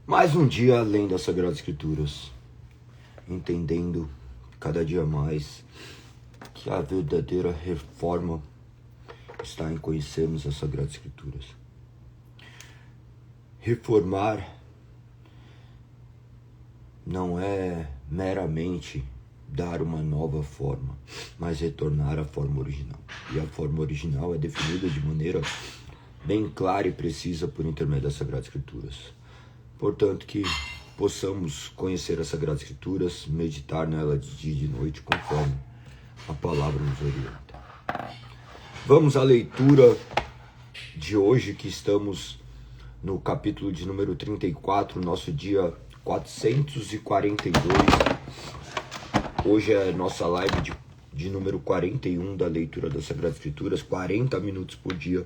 Mais um dia além das Sagradas Escrituras, entendendo cada dia mais que a verdadeira reforma está em conhecermos as Sagradas Escrituras. Reformar não é meramente dar uma nova forma, mas retornar à forma original. E a forma original é definida de maneira bem clara e precisa por intermédio das Sagradas Escrituras. Portanto, que possamos conhecer as Sagradas Escrituras, meditar nela de dia e de noite, conforme a palavra nos orienta. Vamos à leitura de hoje, que estamos no capítulo de número 34, nosso dia 442. Hoje é nossa live de número 41 da leitura das Sagradas Escrituras, 40 minutos por dia,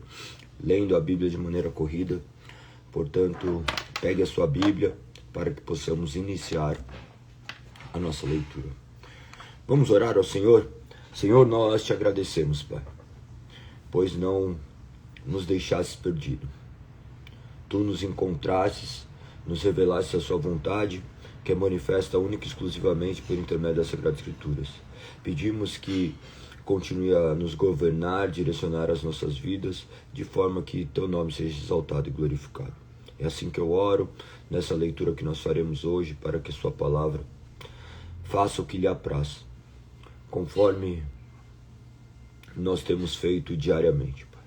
lendo a Bíblia de maneira corrida. Portanto, pegue a sua Bíblia para que possamos iniciar a nossa leitura. Vamos orar ao Senhor? Senhor, nós te agradecemos, Pai, pois não nos deixastes perdido. Tu nos encontrastes, nos revelaste a sua vontade, que é manifesta única e exclusivamente por intermédio das Sagradas Escrituras. Pedimos que continue a nos governar, direcionar as nossas vidas, de forma que teu nome seja exaltado e glorificado. É assim que eu oro, nessa leitura que nós faremos hoje, para que sua palavra faça o que lhe apraz, conforme nós temos feito diariamente, Pai.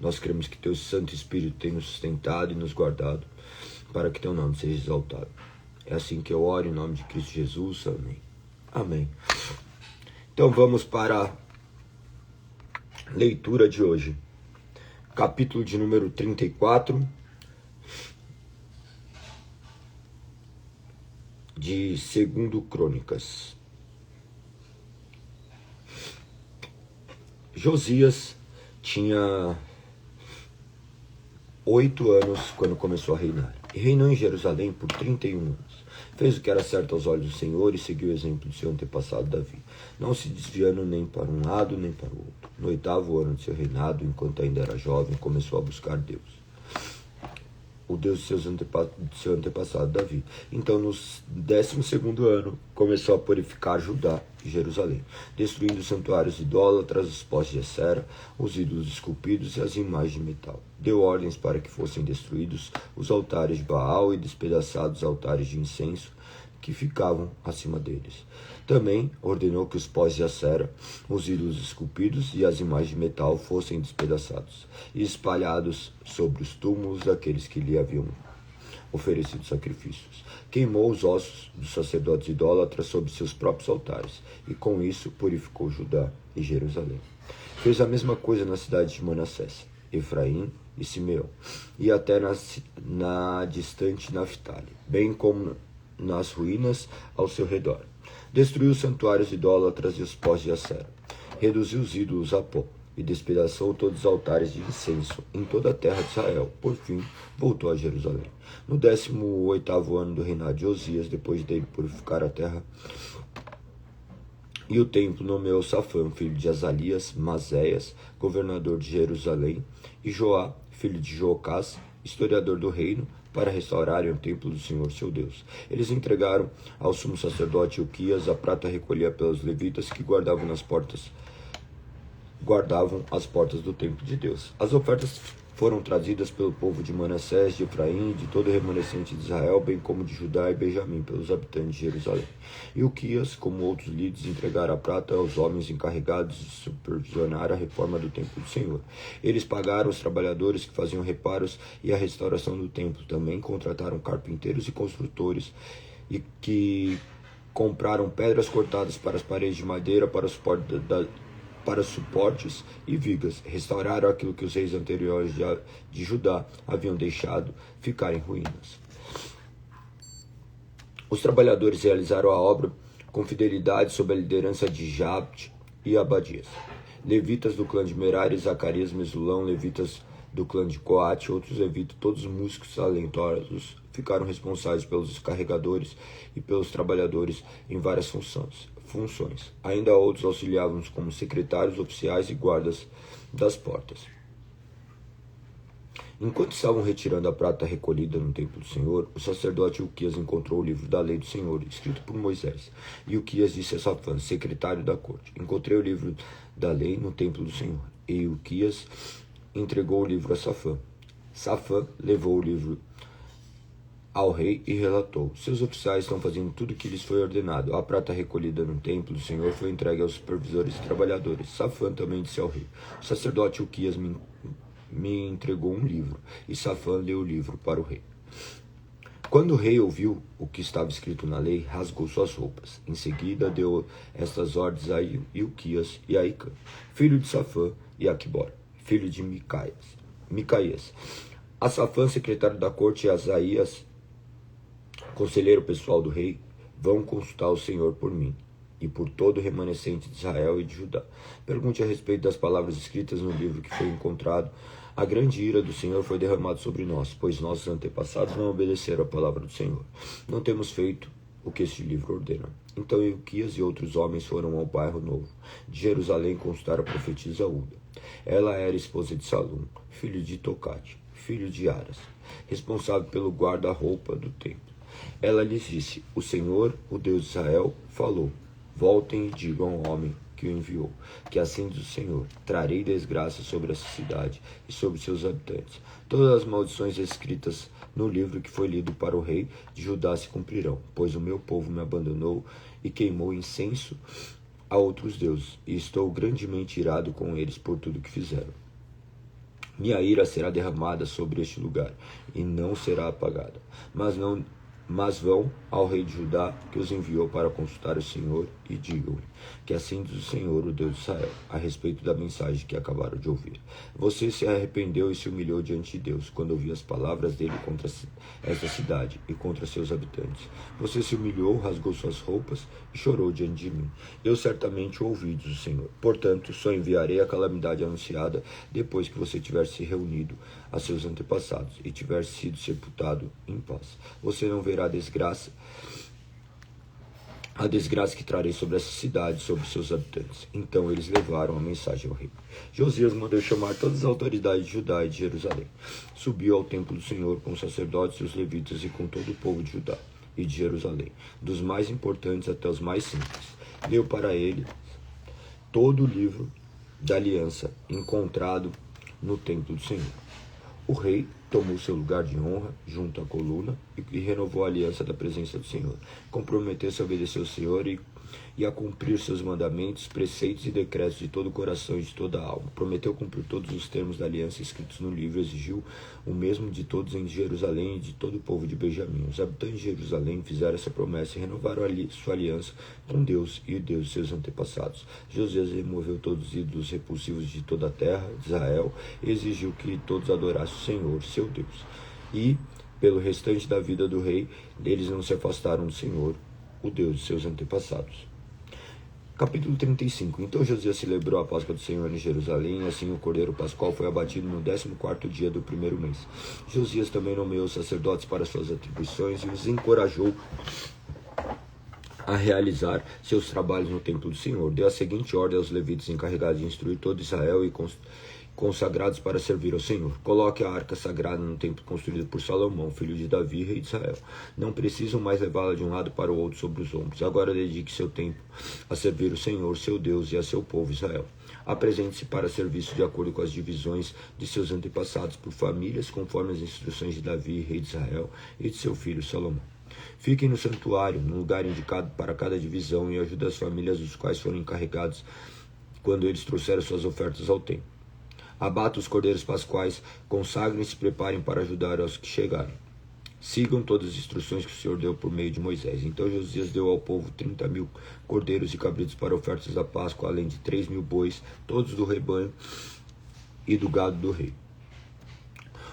Nós cremos que teu Santo Espírito tem nos sustentado e nos guardado, para que teu nome seja exaltado. É assim que eu oro, em nome de Cristo Jesus. Amém. Amém. Então vamos para a leitura de hoje. Capítulo de número 34 de 2 Crônicas. Josias tinha 8 anos quando começou a reinar, e reinou em Jerusalém por 31 anos. Fez o que era certo aos olhos do Senhor e seguiu o exemplo do seu antepassado Davi, não se desviando nem para um lado nem para o outro. No 8º ano de seu reinado, enquanto ainda era jovem, começou a buscar Deus, o Deus de seu antepassado Davi. Então, no 12º ano, começou a purificar Judá e Jerusalém, destruindo os santuários idólatras, os postes de Acera, os ídolos esculpidos e as imagens de metal. Deu ordens para que fossem destruídos os altares de Baal e despedaçados os altares de incenso que ficavam acima deles. Também ordenou que os postes de Acera, os ídolos esculpidos e as imagens de metal fossem despedaçados e espalhados sobre os túmulos daqueles que lhe haviam oferecido sacrifícios. Queimou os ossos dos sacerdotes idólatras sobre seus próprios altares, e com isso purificou Judá e Jerusalém. Fez a mesma coisa nas cidades de Manassés, Efraim e Simeão, e até na distante Naftali, bem como nas ruínas ao seu redor. Destruiu os santuários idólatras e os postes de Acera. Reduziu os ídolos a pó e despedaçou todos os altares de incenso em toda a terra de Israel. Por fim, voltou a Jerusalém. No 18º ano do reinado de Josias, depois dele purificar a terra e o templo, nomeou Safã, filho de Azalias, Maséias, governador de Jerusalém, e Joá, filho de Joacás, historiador do reino, para restaurarem o templo do Senhor seu Deus. Eles entregaram ao sumo sacerdote Ilquias a prata recolhida pelos levitas que guardavam as portas do templo de Deus. As ofertas foram trazidas pelo povo de Manassés, de Efraim e de todo o remanescente de Israel, bem como de Judá e Benjamim, pelos habitantes de Jerusalém. Ilquias, como outros líderes, entregaram a prata aos homens encarregados de supervisionar a reforma do templo do Senhor. Eles pagaram os trabalhadores que faziam reparos e a restauração do templo. Também contrataram carpinteiros e construtores e que compraram pedras cortadas para as paredes de madeira, para suportes e vigas. Restauraram aquilo que os reis anteriores de Judá haviam deixado ficar em ruínas. Os trabalhadores realizaram a obra com fidelidade sob a liderança de Jabde e Abadias. Levitas do clã de Merari, Zacarias, Mesulão, levitas do clã de Coate, outros levitas, todos músicos talentosos, ficaram responsáveis pelos carregadores e pelos trabalhadores em várias funções. Ainda outros auxiliavam como secretários, oficiais e guardas das portas. Enquanto estavam retirando a prata recolhida no templo do Senhor, o sacerdote Ilquias encontrou o livro da lei do Senhor, escrito por Moisés. E Ilquias disse a Safã, secretário da corte: encontrei o livro da lei no templo do Senhor. E Ilquias entregou o livro a Safã. Safã levou o livro ao rei e relatou: seus oficiais estão fazendo tudo o que lhes foi ordenado. A prata recolhida no templo do Senhor foi entregue aos supervisores e trabalhadores. Safã também disse ao rei: o sacerdote Ilquias me entregou um livro. E Safã leu o livro para o rei. Quando o rei ouviu o que estava escrito na lei, rasgou suas roupas. Em seguida deu estas ordens a Ilquias e a Icã, filho de Safã, e a Aquibor, filho de Micaías. A Safã, secretário da corte, e a Asaías, conselheiro pessoal do rei, vão consultar o Senhor por mim e por todo o remanescente de Israel e de Judá. Pergunte a respeito das palavras escritas no livro que foi encontrado. A grande ira do Senhor foi derramada sobre nós, pois nossos antepassados não obedeceram à palavra do Senhor. Não temos feito o que este livro ordena. Então Ilquias e outros homens foram ao bairro Novo de Jerusalém consultar a profetisa Uda. Ela era esposa de Salum, filho de Tocate, filho de Aras, responsável pelo guarda-roupa do templo. Ela lhes disse: o Senhor, o Deus de Israel, falou: voltem e digam ao homem que o enviou, que assim diz o Senhor: trarei desgraça sobre essa cidade e sobre seus habitantes. Todas as maldições escritas no livro que foi lido para o rei de Judá se cumprirão, pois o meu povo me abandonou e queimou incenso a outros deuses, e estou grandemente irado com eles por tudo que fizeram. Minha ira será derramada sobre este lugar, e não será apagada. Mas vão ao rei de Judá, que os enviou para consultar o Senhor, e digam-lhe que assim diz o Senhor, o Deus de Israel, a respeito da mensagem que acabaram de ouvir. Você se arrependeu e se humilhou diante de Deus, quando ouviu as palavras dele contra esta cidade e contra seus habitantes. Você se humilhou, rasgou suas roupas e chorou diante de mim. Eu certamente ouvi, diz o Senhor. Portanto, só enviarei a calamidade anunciada depois que você tiver se reunido a seus antepassados e tiver sido sepultado em paz. Você não verá a desgraça que trarei sobre essa cidade, sobre seus habitantes. Então eles levaram a mensagem ao rei. Josias mandou chamar todas as autoridades de Judá e de Jerusalém. Subiu ao templo do Senhor com os sacerdotes e os levitas e com todo o povo de Judá e de Jerusalém, dos mais importantes até os mais simples. Leu para ele todo o livro da aliança encontrado no templo do Senhor. O rei tomou seu lugar de honra junto à coluna e renovou a aliança da presença do Senhor. Comprometeu-se a obedecer ao Senhor e a cumprir seus mandamentos, preceitos e decretos de todo o coração e de toda a alma. Prometeu cumprir todos os termos da aliança escritos no livro, exigiu o mesmo de todos em Jerusalém e de todo o povo de Benjamim. Os habitantes de Jerusalém fizeram essa promessa e renovaram sua aliança com Deus e o Deus de seus antepassados. Josias removeu todos os ídolos repulsivos de toda a terra de Israel e exigiu que todos adorassem o Senhor, seu Deus. E, pelo restante da vida do rei, eles não se afastaram do Senhor, o Deus de seus antepassados. Capítulo 35. Então Josias celebrou a Páscoa do Senhor em Jerusalém, e assim o cordeiro pascual foi abatido no 14º dia do primeiro mês. Josias também nomeou os sacerdotes para suas atribuições e os encorajou a realizar seus trabalhos no templo do Senhor. Deu a seguinte ordem aos levitas encarregados de instruir todo Israel e consagrados para servir ao Senhor: coloque a arca sagrada no templo construído por Salomão, filho de Davi, rei de Israel. Não precisam mais levá-la de um lado para o outro sobre os ombros. Agora dedique seu tempo a servir o Senhor, seu Deus, e a seu povo Israel. Apresente-se para serviço de acordo com as divisões de seus antepassados por famílias, conforme as instruções de Davi, rei de Israel, e de seu filho Salomão. Fiquem no santuário, no lugar indicado para cada divisão, e ajude as famílias dos quais foram encarregados quando eles trouxeram suas ofertas ao templo. Abata os cordeiros pascuais, consagrem e se preparem para ajudar aos que chegarem. Sigam todas as instruções que o Senhor deu por meio de Moisés. Então Josias deu ao povo 30.000 cordeiros e cabritos para ofertas da Páscoa, além de 3.000 bois, todos do rebanho e do gado do rei.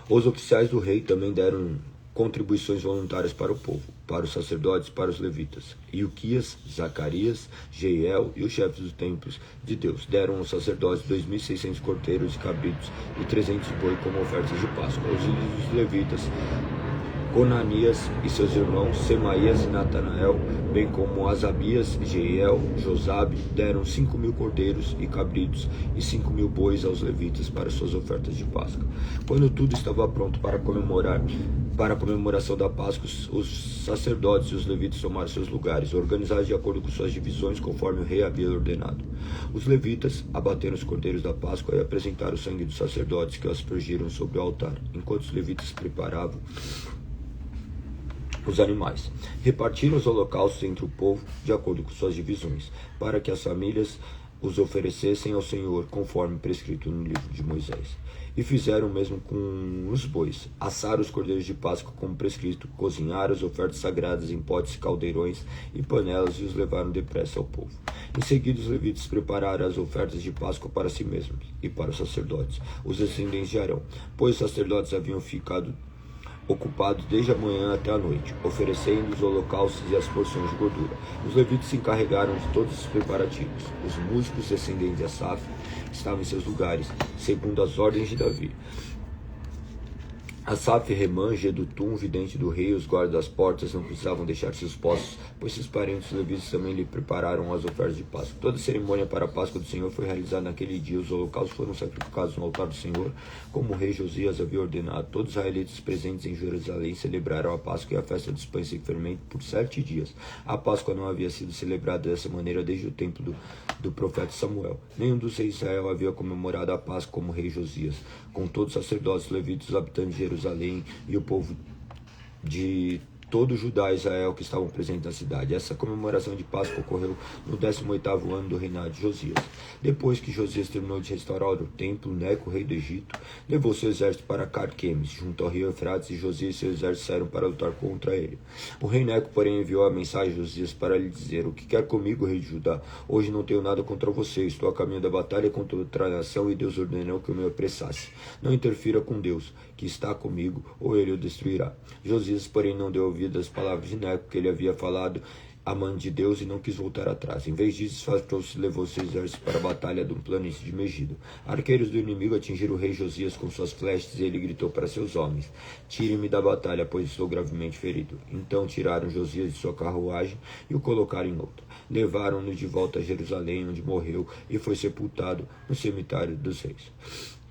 Os oficiais do rei também deram contribuições voluntárias para o povo, para os sacerdotes, para os levitas. Ilquias, Zacarias, Jeiel e os chefes dos templos de Deus deram aos sacerdotes 2.600 cordeiros e cabritos e 300 boi como ofertas de Páscoa. Os líderes dos levitas Conanias e seus irmãos, Semaías e Natanael, bem como Asabias, Jeiel, Josabe, deram 5.000 cordeiros e cabritos e 5.000 bois aos levitas para suas ofertas de Páscoa. Quando tudo estava pronto para a comemoração da Páscoa, os sacerdotes e os levitas tomaram seus lugares, organizados de acordo com suas divisões, conforme o rei havia ordenado. Os levitas abateram os cordeiros da Páscoa e apresentaram o sangue dos sacerdotes que os aspergiram sobre o altar, enquanto os levitas preparavam os animais. Repartiram os holocaustos entre o povo, de acordo com suas divisões, para que as famílias os oferecessem ao Senhor, conforme prescrito no livro de Moisés. E fizeram o mesmo com os bois. Assaram os cordeiros de Páscoa como prescrito, cozinharam as ofertas sagradas em potes, caldeirões e panelas e os levaram depressa ao povo. Em seguida, os levitas prepararam as ofertas de Páscoa para si mesmos e para os sacerdotes, os descendentes de Arão, pois os sacerdotes haviam ficado ocupados desde a manhã até a noite, oferecendo os holocaustos e as porções de gordura. Os levitas se encarregaram de todos os preparativos. Os músicos descendentes de Asaf estavam em seus lugares, segundo as ordens de Davi. Asaf, Remã, Gedutum, vidente do rei, os guardas das portas não precisavam deixar seus postos, pois seus parentes levitas também lhe prepararam as ofertas de Páscoa. Toda a cerimônia para a Páscoa do Senhor foi realizada naquele dia. Os holocaustos foram sacrificados no altar do Senhor, como o rei Josias havia ordenado. Todos os israelitas presentes em Jerusalém celebraram a Páscoa e a festa dos pães sem fermento por 7 dias. A Páscoa não havia sido celebrada dessa maneira desde o tempo do profeta Samuel. Nenhum dos reis de Israel havia comemorado a Páscoa como o rei Josias. Com todos os sacerdotes, levitas, os habitantes de Jerusalém e o povo de todo Judá e Israel que estavam presentes na cidade. Essa comemoração de Páscoa ocorreu no 18º ano do reinado de Josias. Depois que Josias terminou de restaurar o templo, Neco, rei do Egito, levou seu exército para Carquemes, junto ao rio Eufrates, e Josias e seu exército saíram para lutar contra ele. O rei Neco, porém, enviou a mensagem a Josias para lhe dizer: "O que quer comigo, rei de Judá? Hoje não tenho nada contra você. Estou a caminho da batalha contra outra nação e Deus ordenou que eu me apressasse. Não interfira com Deus, que está comigo, ou ele o destruirá." Josias, porém, não deu ouvido às palavras de Neco, que ele havia falado a mão de Deus, e não quis voltar atrás. Em vez disso, disfarçou-se e levou seu exército para a batalha de um planície de Megido. Arqueiros do inimigo atingiram o rei Josias com suas flechas, e ele gritou para seus homens: "Tirem-me da batalha, pois estou gravemente ferido." Então tiraram Josias de sua carruagem e o colocaram em outra. Levaram-no de volta a Jerusalém, onde morreu e foi sepultado no cemitério dos reis.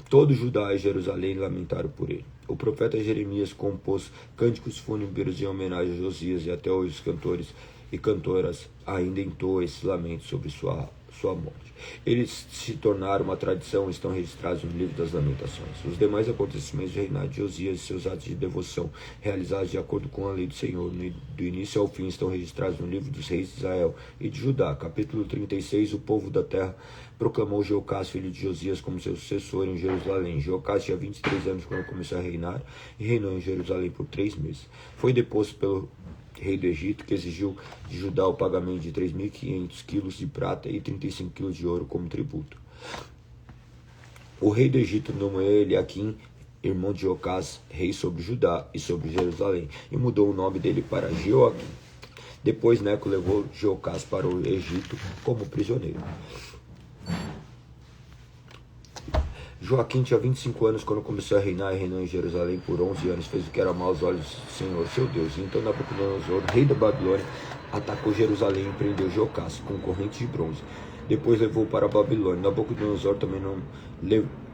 Todo Judá e Jerusalém lamentaram por ele. O profeta Jeremias compôs cânticos fúnebres em homenagem a Josias, e até hoje os cantores e cantoras ainda entoam esses lamentos sobre sua morte. Eles se tornaram uma tradição e estão registrados no livro das Lamentações. Os demais acontecimentos do reinado de Josias e seus atos de devoção, realizados de acordo com a lei do Senhor, do início ao fim, estão registrados no livro dos reis de Israel e de Judá. Capítulo 36. O povo da terra proclamou Jeocás, filho de Josias, como seu sucessor em Jerusalém. Jeocás tinha 23 anos quando começou a reinar, e reinou em Jerusalém por 3 meses. Foi deposto pelo rei do Egito, que exigiu de Judá o pagamento de 3.500 quilos de prata e 35 quilos de ouro como tributo. O rei do Egito nomeou Eliaquim, irmão de Jeocás, rei sobre Judá e sobre Jerusalém, e mudou o nome dele para Jeoaquim. Depois Neco levou Jeocás para o Egito como prisioneiro. Joaquim tinha 25 anos quando começou a reinar, e reinou em Jerusalém por 11 anos. Fez o que era mau aos olhos do Senhor, seu Deus. Então Nabucodonosor, rei da Babilônia, atacou Jerusalém e prendeu Jeocás com correntes de bronze. Depois levou para a Babilônia. Nabucodonosor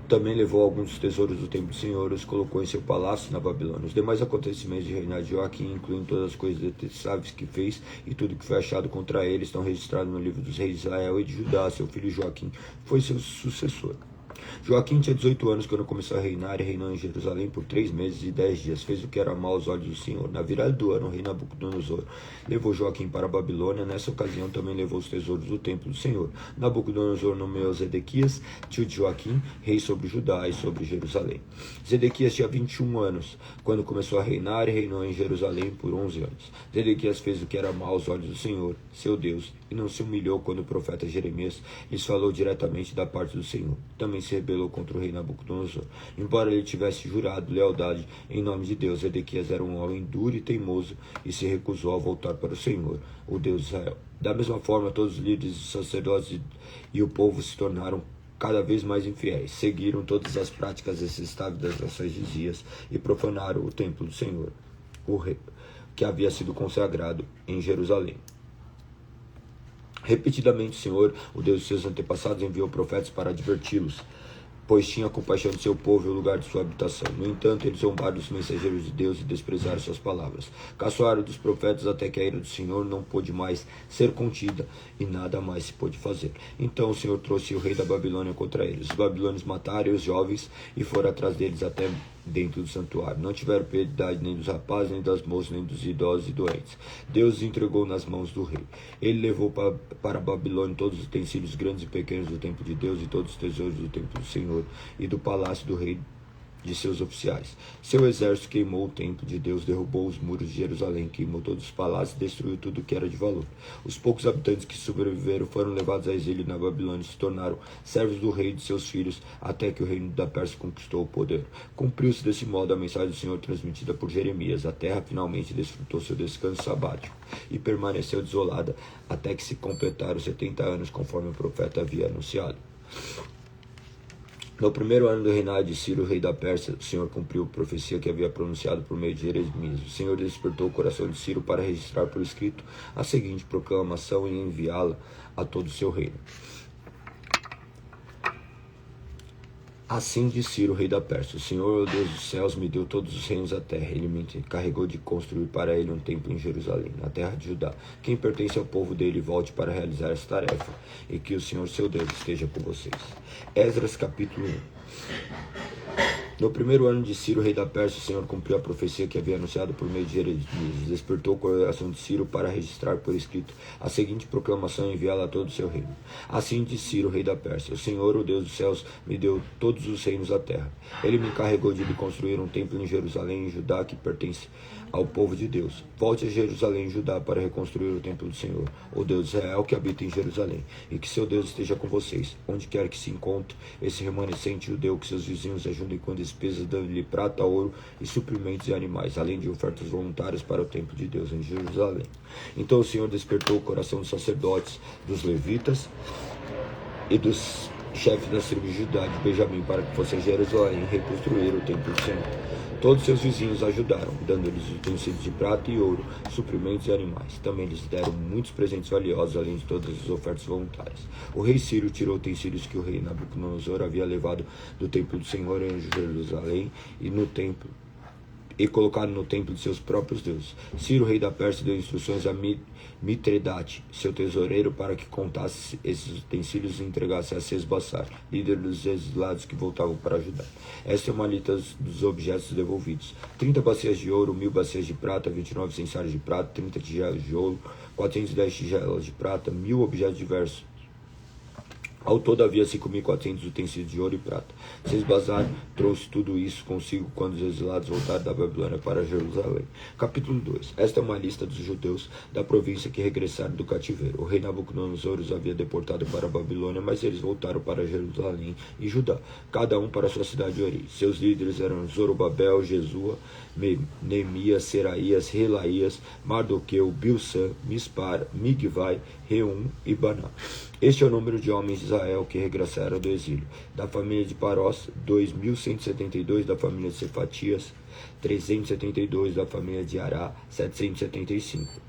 também levou alguns dos tesouros do templo do Senhor e os colocou em seu palácio na Babilônia. Os demais acontecimentos de reinado de Joaquim, incluindo todas as coisas detestáveis que fez e tudo que foi achado contra ele, estão registrados no livro dos reis de Israel e de Judá. Seu filho Joaquim foi seu sucessor. Joaquim tinha 18 anos quando começou a reinar, e reinou em Jerusalém por 3 meses e 10 dias. Fez o que era mau aos olhos do Senhor. Na virada do ano, o rei Nabucodonosor levou Joaquim para a Babilônia. Nessa ocasião também levou os tesouros do templo do Senhor. Nabucodonosor nomeou Zedequias, tio de Joaquim, rei sobre Judá e sobre Jerusalém. Zedequias tinha 21 anos quando começou a reinar, e reinou em Jerusalém por 11 anos. Zedequias fez o que era mau aos olhos do Senhor, seu Deus, e não se humilhou quando o profeta Jeremias lhes falou diretamente da parte do Senhor. Também se rebelou contra o rei Nabucodonosor. Embora ele tivesse jurado lealdade em nome de Deus, Zedequias era um homem duro e teimoso e se recusou a voltar para o Senhor, o Deus de Israel. Da mesma forma, todos os líderes, os sacerdotes e o povo se tornaram cada vez mais infiéis. Seguiram todas as práticas detestáveis das nações vizinhas e profanaram o templo do Senhor. o rei, que havia sido consagrado em Jerusalém. Repetidamente o Senhor, o Deus de seus antepassados, enviou profetas para adverti-los, pois tinha compaixão de seu povo e o lugar de sua habitação. No entanto, eles zombaram dos mensageiros de Deus e desprezaram suas palavras. Caçoaram dos profetas até que a ira do Senhor não pôde mais ser contida e nada mais se pôde fazer. Então o Senhor trouxe o rei da Babilônia contra eles. Os babilônios mataram os jovens e foram atrás deles até dentro do santuário. Não tiveram piedade nem dos rapazes, nem das moças, nem dos idosos e doentes. Deus os entregou nas mãos do rei. Ele levou para a Babilônia todos os utensílios grandes e pequenos do templo de Deus e todos os tesouros do templo do Senhor e do palácio do rei de seus oficiais. Seu exército queimou o templo de Deus, derrubou os muros de Jerusalém, queimou todos os palácios e destruiu tudo que era de valor. Os poucos habitantes que sobreviveram foram levados a exílio na Babilônia e se tornaram servos do rei e de seus filhos, até que o reino da Pérsia conquistou o poder. Cumpriu-se desse modo a mensagem do Senhor transmitida por Jeremias. A terra finalmente desfrutou seu descanso sabático e permaneceu desolada até que se completaram 70 anos, conforme o profeta havia anunciado. No primeiro ano do reinado de Ciro, rei da Pérsia, o Senhor cumpriu a profecia que havia pronunciado por meio de Jeremias. O Senhor despertou o coração de Ciro para registrar por escrito a seguinte proclamação e enviá-la a todo o seu reino. Assim diz Ciro, rei da Pérsia: o Senhor, o Deus dos céus, me deu todos os reinos da terra. Ele me encarregou de construir para ele um templo em Jerusalém, na terra de Judá. Quem pertence ao povo dele, volte para realizar essa tarefa, e que o Senhor, seu Deus, esteja com vocês. Esdras, capítulo 1. No primeiro ano de Ciro, rei da Pérsia, o Senhor cumpriu a profecia que havia anunciado por meio de Jeremias. Despertou o coração de Ciro para registrar por escrito a seguinte proclamação e enviá-la a todo o seu reino. Assim diz Ciro, rei da Pérsia: o Senhor, o Deus dos céus, me deu todos os reinos da terra. Ele me encarregou de lhe construir um templo em Jerusalém, em Judá, que pertence ao povo de Deus. Volte a Jerusalém e Judá para reconstruir o templo do Senhor, o Deus de Israel, que habita em Jerusalém, e que seu Deus esteja com vocês, onde quer que se encontre esse remanescente judeu, que seus vizinhos ajudem com despesas, dando-lhe prata, ouro e suprimentos e animais, além de ofertas voluntárias para o templo de Deus em Jerusalém. Então o Senhor despertou o coração dos sacerdotes, dos levitas e dos chefes das tribos de Judá e de Benjamim para que fossem a Jerusalém reconstruir o templo do Senhor. Todos seus vizinhos ajudaram, dando-lhes utensílios de prata e ouro, suprimentos e animais. Também lhes deram muitos presentes valiosos, além de todas as ofertas voluntárias. O rei Ciro tirou utensílios que o rei Nabucodonosor havia levado do templo do Senhor em Jerusalém e colocado no templo de seus próprios deuses. Ciro, rei da Pérsia, deu instruções a Mitredate, seu tesoureiro, para que contasse esses utensílios e entregasse a Sesbassar, líder dos exilados que voltavam para ajudar. Esta é uma lista dos objetos devolvidos: 30 bacias de ouro, 1000 bacias de prata, 29 censários de prata, 30 tigelas de ouro, 410 tigelas de prata, 1000 objetos diversos. Ao todo havia 5.400 utensílios de ouro e prata. Sesbassar trouxe tudo isso consigo quando os exilados voltaram da Babilônia para Jerusalém. Capítulo 2. Esta é uma lista dos judeus da província que regressaram do cativeiro. O rei Nabucodonosor os havia deportado para a Babilônia, mas eles voltaram para Jerusalém e Judá, cada um para sua cidade de origem. Seus líderes eram Zorobabel, Jesua, Neemias, Seraías, Relaías, Mardoqueu, Bilsan, Mispar, Migvai, Reum e Baná. Este é o número de homens de Israel que regressaram do exílio. Da família de Parós, 2.172. Da família de Cefatias, 372. Da família de Ará, 775.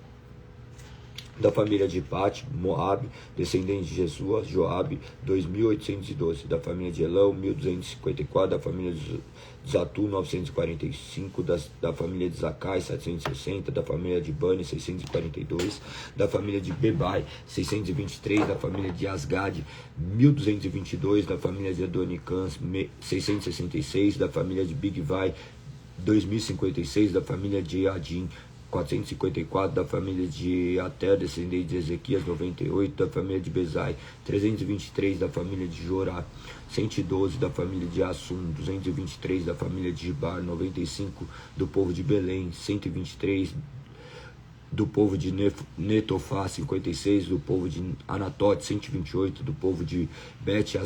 Da família de Pate, Moabe, descendente de Jesua, Joabe, 2.812. Da família de Elão, 1.254. Da família de Zatu, 945. Da família de Zacai, 760. Da família de Bani, 642. Da família de Bebai, 623. Da família de Asgad, 1.222. Da família de Adonicãs, 666. Da família de Bigvai, 2.056. Da família de Adim, 454. Da família de Até, descendente de Ezequias, 98. Da família de Bezai, 323. Da família de Jorá, 112. Da família de Assum, 223. Da família de Gibar, 95. Do povo de Belém, 123. Do povo de Netofá, 56. Do povo de Anatote, 128. Do povo de Bet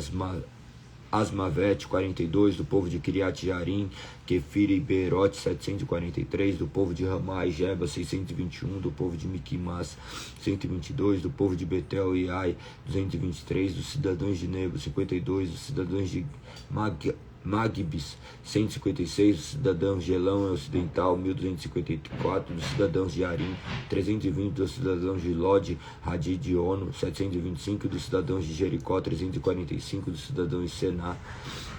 Asmavete, 42. Do povo de Kiriat Jearim, Kefira e Beerote, 743. Do povo de Ramá e Jeba, 621. Do povo de Miquimás, 122. Do povo de Betel e Ai, 223. Dos cidadãos de Nebo, 52. Dos cidadãos de Magbis, 156 dos cidadãos de Elão Ocidental, 1254 dos cidadãos de Arim, 320 dos cidadãos de Lod, Hadid de Ono, 725 dos cidadãos de Jericó, 345 dos cidadãos de Sená,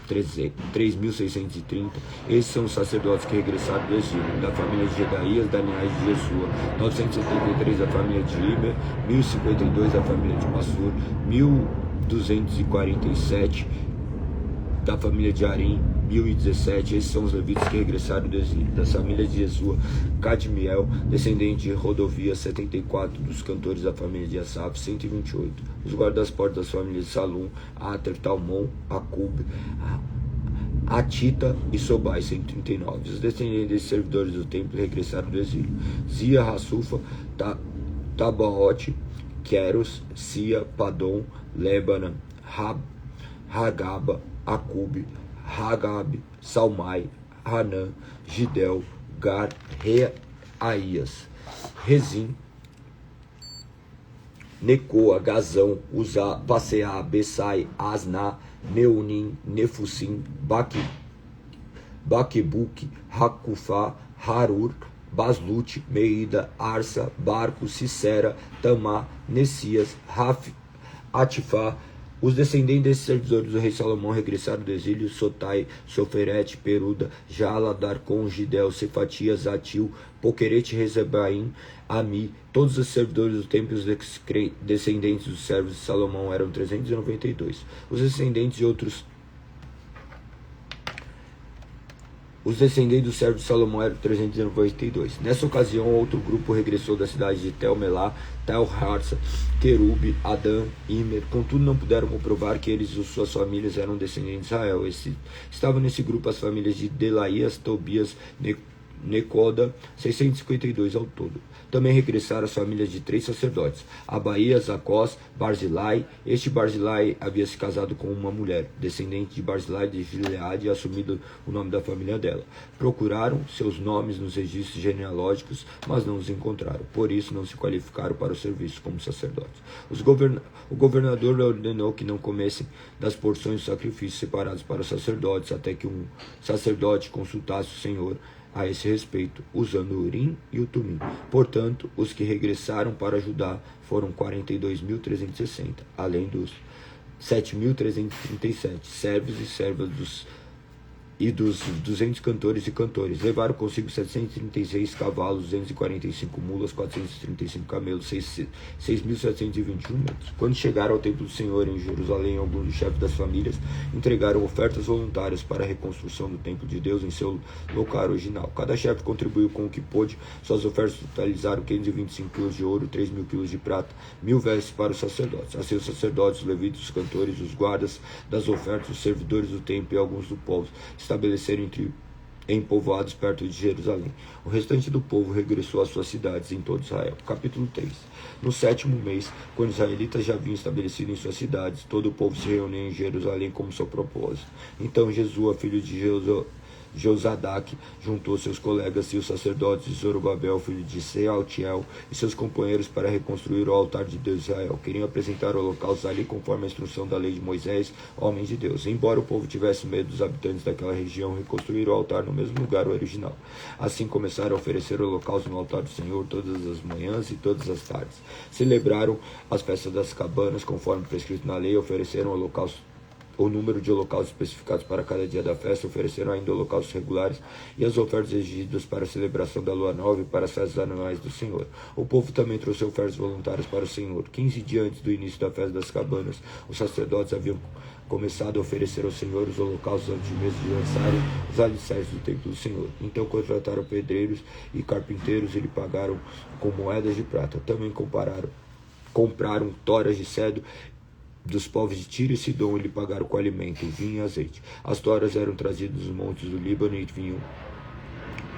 3.630. Esses são os sacerdotes que regressaram do exílio. Da família de Jedaías, da linhagem de Jesua, 973 da família de Imer, 1052 da família de Massur, 1247 da família de Arim, 1017. Esses são os levitas que regressaram do exílio. Da família de Jesua, Cadmiel, descendente de Rodovia, 74 dos cantores da família de Asaf, 128. Os guardas-portas das famílias de Salum, Ater, Talmon, Acub, Atita e Sobai, 139. Os descendentes desses servidores do templo regressaram do exílio: Zia, Hassufa, Tabaote, Queros, Sia, Padom, Lebana, Hagaba, Acube, Hagab, Salmai, Hanã, Gidel, Gar, Reaías, Rezim, Necoa, Gazão, Uzá, Paseá, Bessai, Asná, Meunim, Nefusim, Baquebuque, Hakufá, Harur, Baslute, Meida, Arsa, Barco, Cicera, Tamá, Nessias, Atifá. Os descendentes desses servidores do rei Salomão regressaram do exílio: Sotai, Soferete, Peruda, Jala, Darcon, Gidel, Cefatias, Atil, Poquerete, Rezebaim, Ami. Todos os servidores do templo e os descendentes dos servos de Salomão eram 392. Os descendentes dos servos de Salomão eram 392. Nessa ocasião, outro grupo regressou da cidade de Tel-Melá, Tel-Harsa, Querube, Adã, Imer. Contudo, não puderam comprovar que eles e suas famílias eram descendentes de Israel. Estavam nesse grupo as famílias de Delaías, Tobias, Necoda, 652 ao todo. Também regressaram as famílias de 3 sacerdotes: Abaías, Acós, Barzilai. Este Barzilai havia se casado com uma mulher, descendente de Barzilai de Gileade, e assumido o nome da família dela. Procuraram seus nomes nos registros genealógicos, mas não os encontraram. Por isso, não se qualificaram para o serviço como sacerdotes. O governador ordenou que não comessem das porções dos sacrifícios separados para os sacerdotes, até que um sacerdote consultasse o Senhor a esse respeito, usando o Urim e o Tumim. Portanto, os que regressaram para Judá foram 42.360, além dos 7.337 servos e servas dos 200 cantores e cantores. Levaram consigo 736 cavalos, 245 mulas, 435 camelos, 6.721 metros. Quando chegaram ao templo do Senhor em Jerusalém, alguns dos chefes das famílias entregaram ofertas voluntárias para a reconstrução do templo de Deus em seu local original. Cada chefe contribuiu com o que pôde. Suas ofertas totalizaram 525 quilos de ouro, 3.000 quilos de prata, 1.000 vestes para os sacerdotes. Assim, os sacerdotes, os levitas, os cantores, os guardas das ofertas, os servidores do templo e alguns do povo estabeleceram em povoados perto de Jerusalém. O restante do povo regressou às suas cidades em todo Israel. Capítulo 3. No 7º mês, quando os israelitas já haviam estabelecido em suas cidades, todo o povo se reuniu em Jerusalém como seu propósito. Então Jesua, filho de Josadaque, juntou seus colegas e os sacerdotes de Zorobabel, filho de Sealtiel, e seus companheiros para reconstruir o altar de Deus de Israel. Queriam apresentar holocaustos ali conforme a instrução da lei de Moisés, homem de Deus. Embora o povo tivesse medo dos habitantes daquela região, reconstruíram o altar no mesmo lugar original. Assim começaram a oferecer holocaustos no altar do Senhor todas as manhãs e todas as tardes. Celebraram as festas das cabanas conforme prescrito na lei, ofereceram holocaustos. O número de holocaustos especificados para cada dia da festa, ofereceram ainda holocaustos regulares e as ofertas exigidas para a celebração da lua nova e para as festas anuais do Senhor. O povo também trouxe ofertas voluntárias para o Senhor. 15 dias antes do início da festa das cabanas, os sacerdotes haviam começado a oferecer ao Senhor os holocaustos antes mesmo de lançarem os alicerces do templo do Senhor. Então contrataram pedreiros e carpinteiros e lhe pagaram com moedas de prata. Também compraram toras de cedro dos povos de Tiro e Sidom, e lhe pagaram com alimento, vinho e azeite. As toras eram trazidas dos montes do Líbano e vinham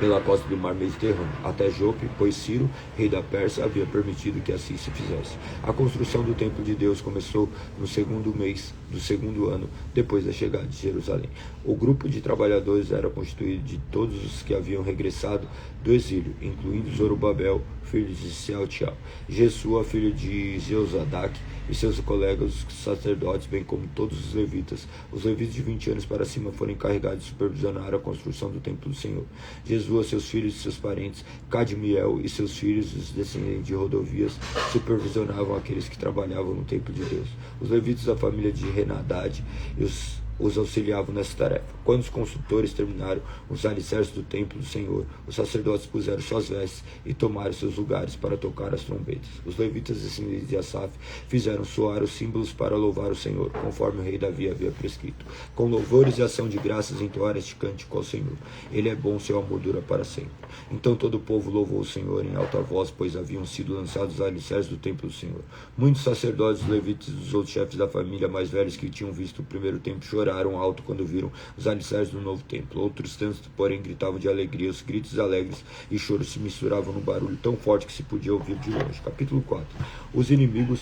pela costa do mar Mediterrâneo até Jope, pois Ciro, rei da Pérsia, havia permitido que assim se fizesse. A construção do templo de Deus começou no 2º mês do 2º ano depois da chegada de Jerusalém. O grupo de trabalhadores era constituído de todos os que haviam regressado do exílio, incluindo Zorobabel, filho de Sealtiel, Jesua, filho de Zeuzadak, e seus colegas os sacerdotes, bem como todos os levitas. Os levitas de 20 anos para cima foram encarregados de supervisionar a construção do templo do Senhor. Jesua, seus filhos e seus parentes, Cadmiel e seus filhos, os descendentes de Rodovias, supervisionavam aqueles que trabalhavam no templo de Deus. Os levitas da família de Renadad e os auxiliavam nessa tarefa. Quando os construtores terminaram os alicerces do templo do Senhor, os sacerdotes puseram suas vestes e tomaram seus lugares para tocar as trombetas. Os levitas descendentes de Asaf fizeram soar os símbolos para louvar o Senhor, conforme o rei Davi havia prescrito. Com louvores e ação de graças entoaram este cântico ao Senhor. Ele é bom, seu amor dura para sempre. Então todo o povo louvou o Senhor em alta voz, pois haviam sido lançados os alicerces do templo do Senhor. Muitos sacerdotes, levitas e os outros chefes da família mais velhos que tinham visto o primeiro templo choraram alto quando viram os alicerces do novo templo. Outros tantos, porém, gritavam de alegria. Os gritos alegres e choros se misturavam num barulho tão forte que se podia ouvir de longe. Capítulo 4. Os inimigos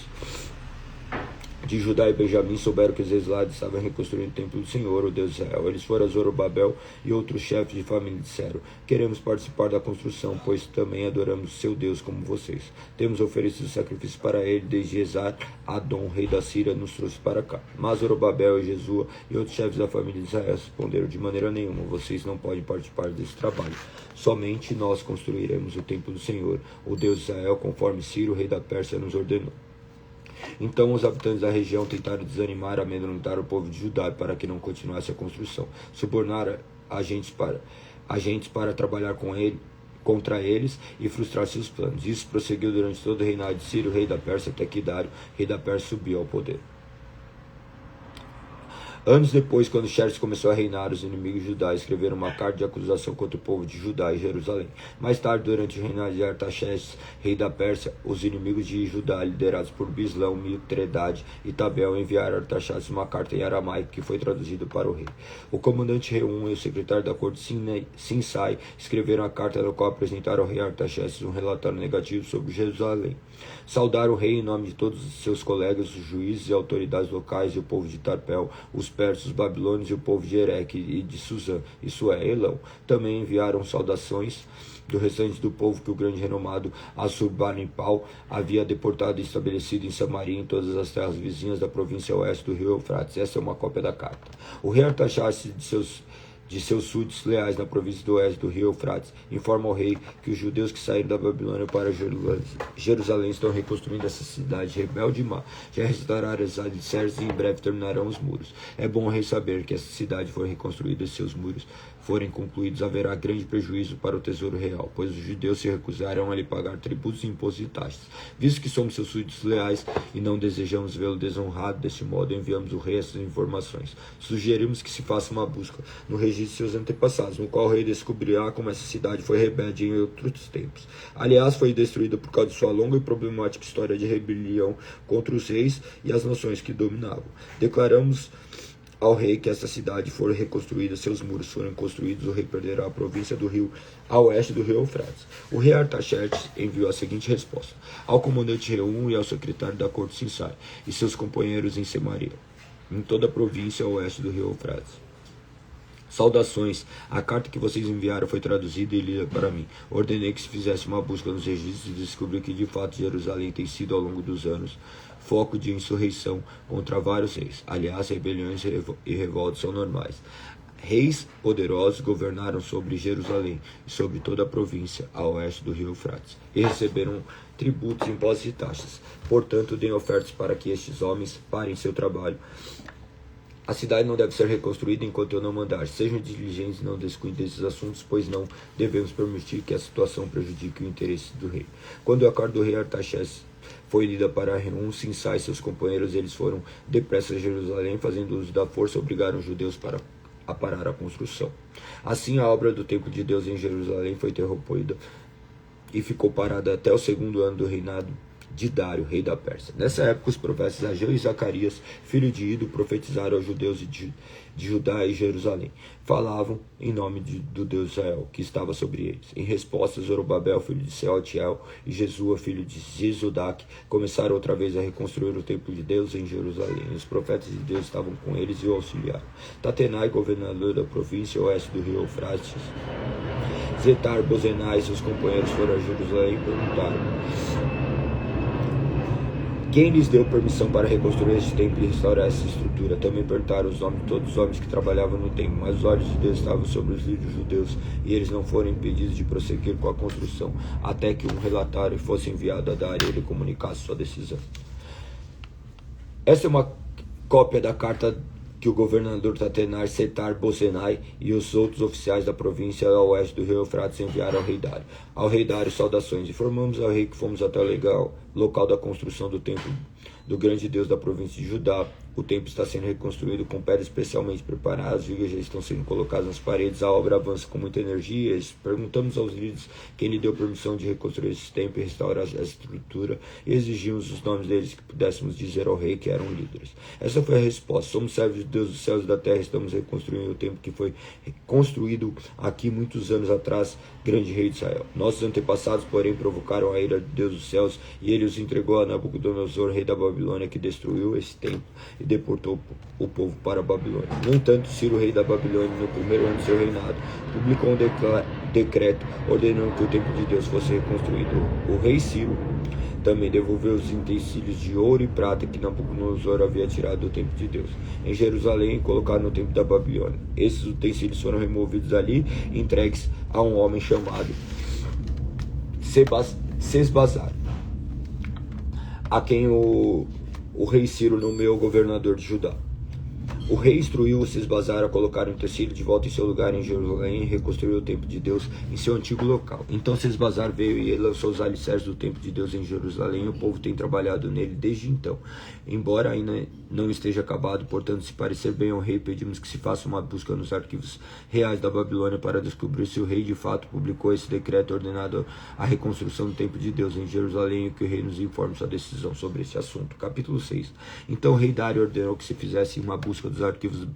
de Judá e Benjamim souberam que os exilados estavam reconstruindo o templo do Senhor, o Deus de Israel. Eles foram a Zorobabel e outros chefes de família e disseram: queremos participar da construção, pois também adoramos seu Deus como vocês. Temos oferecido sacrifícios para ele, desde Esar, Adom, rei da Síria, nos trouxe para cá. Mas Zorobabel e Jesua e outros chefes da família de Israel responderam: de maneira nenhuma, vocês não podem participar desse trabalho. Somente nós construiremos o templo do Senhor, o Deus de Israel, conforme Ciro, rei da Pérsia, nos ordenou. Então os habitantes da região tentaram desanimar e amedrontar o povo de Judá para que não continuasse a construção. Subornaram agentes para trabalhar contra eles e frustrar seus planos. Isso prosseguiu durante todo o reinado de Ciro, rei da Pérsia, até que Dário, rei da Pérsia, subiu ao poder. Anos depois, quando Xerxes começou a reinar, os inimigos de Judá escreveram uma carta de acusação contra o povo de Judá e Jerusalém. Mais tarde, durante o reinado de Artaxerxes, rei da Pérsia, os inimigos de Judá, liderados por Bislão, Mitredad e Tabel, enviaram a Artaxerxes uma carta em aramaico que foi traduzida para o rei. O comandante Reum e o secretário da corte Sinsai escreveram a carta no qual apresentaram ao rei Artaxerxes um relatório negativo sobre Jerusalém. Saudaram o rei em nome de todos os seus colegas, os juízes e autoridades locais e o povo de Tarpel, os persas, os babilônios e o povo de Ereque e de Suzã, isso é, Elão. Também enviaram saudações do restante do povo que o grande renomado Assurbanipal havia deportado e estabelecido em Samaria e em todas as terras vizinhas da província oeste do rio Eufrates. Essa é uma cópia da carta. O rei Artaxerxes de seus súditos leais na província do oeste do rio Eufrates, informa ao rei que os judeus que saíram da Babilônia para Jerusalém estão reconstruindo essa cidade rebelde e má. Já restauraram as alicerces e em breve terminarão os muros. É bom o rei saber que essa cidade foi reconstruída e seus muros forem concluídos, haverá grande prejuízo para o tesouro real, pois os judeus se recusarão a lhe pagar tributos, impostos e taxas. Visto que somos seus súditos leais e não desejamos vê-lo desonrado desse modo, enviamos ao rei essas informações. Sugerimos que se faça uma busca no registro de seus antepassados, no qual o rei descobrirá como essa cidade foi rebelde em outros tempos. Aliás, foi destruída por causa de sua longa e problemática história de rebelião contra os reis e as nações que dominavam. Declaramos ao rei que esta cidade for reconstruída, seus muros forem construídos, o rei perderá a província do rio a oeste do rio Eufrates. O rei Artaxerxes enviou a seguinte resposta ao comandante Reum e ao secretário da corte Sinsai e seus companheiros em Samaria, em toda a província a oeste do rio Eufrates. Saudações, a carta que vocês enviaram foi traduzida e lida para mim. Ordenei que se fizesse uma busca nos registros e descobri que de fato Jerusalém tem sido ao longo dos anos foco de insurreição contra vários reis. Aliás, rebeliões e revoltas são normais. Reis poderosos governaram sobre Jerusalém e sobre toda a província a oeste do rio Eufrates, e receberam tributos, impostos e taxas. Portanto, deem ofertas para que estes homens parem seu trabalho. A cidade não deve ser reconstruída enquanto eu não mandar. Sejam diligentes e não descuidem desses assuntos, pois não devemos permitir que a situação prejudique o interesse do rei. Quando a carta do rei Artaxerxes foi lida para Reum, Sinsai e seus companheiros, eles foram depressa a Jerusalém, fazendo uso da força, obrigaram os judeus a parar a construção. Assim, a obra do templo de Deus em Jerusalém foi interrompida e ficou parada até o segundo ano do reinado de Dário, rei da Pérsia. Nessa época, os profetas Ageu e Zacarias, filho de Ido, profetizaram aos judeus de Judá e Jerusalém. Falavam em nome do Deus Israel, que estava sobre eles. Em resposta, Zorobabel, filho de Sealtiel, e Jesua, filho de Zizodak, começaram outra vez a reconstruir o templo de Deus em Jerusalém. Os profetas de Deus estavam com eles e o auxiliaram. Tatenai, governador da província oeste do rio Eufrates, Zetar, Bozenai e seus companheiros foram a Jerusalém e perguntaram: quem lhes deu permissão para reconstruir este templo e restaurar essa estrutura? Também perguntaram os nomes de todos os homens que trabalhavam no templo, mas os olhos de Deus estavam sobre os líderes judeus, e eles não foram impedidos de prosseguir com a construção, até que um relatório fosse enviado a Dário e ele comunicasse sua decisão. Essa é uma cópia da carta que o governador Tatenar, Setar, Bozenai e os outros oficiais da província a oeste do rio Eufrates enviaram ao rei Dário. Ao rei Dário, saudações. Informamos ao rei que fomos até o local da construção do templo do grande Deus da província de Judá. O templo está sendo reconstruído com pedras especialmente preparadas, as vigas já estão sendo colocadas nas paredes, a obra avança com muita energia. Perguntamos aos líderes quem lhe deu permissão de reconstruir esse templo e restaurar a estrutura, e exigimos os nomes deles que pudéssemos dizer ao rei que eram líderes. Essa foi a resposta: somos servos de Deus dos céus e da terra, estamos reconstruindo o templo que foi construído aqui muitos anos atrás, grande rei de Israel. Nossos antepassados, porém, provocaram a ira de Deus dos céus, e ele os entregou a Nabucodonosor, rei da Babilônia, que destruiu esse templo e deportou o povo para a Babilônia. No entanto, Ciro, rei da Babilônia, no primeiro ano de seu reinado, publicou um decreto ordenando que o templo de Deus fosse reconstruído. O rei Ciro também devolveu os utensílios de ouro e prata que Nabucodonosor havia tirado do templo de Deus em Jerusalém e colocado no templo da Babilônia. Esses utensílios foram removidos ali e entregues a um homem chamado Sesbazar, a quem o rei Ciro nomeou governador de Judá. O rei instruiu o Sesbazar a colocar o utensílio de volta em seu lugar em Jerusalém e reconstruiu o templo de Deus em seu antigo local. Então Sesbazar veio e lançou os alicerces do templo de Deus em Jerusalém, e o povo tem trabalhado nele desde então. Embora ainda não esteja acabado, portanto, se parecer bem ao rei, pedimos que se faça uma busca nos arquivos reais da Babilônia para descobrir se o rei de fato publicou esse decreto ordenado a reconstrução do templo de Deus em Jerusalém, e que o rei nos informe sua decisão sobre esse assunto. Capítulo 6. Então o rei Dário ordenou que se fizesse uma busca dos arquivos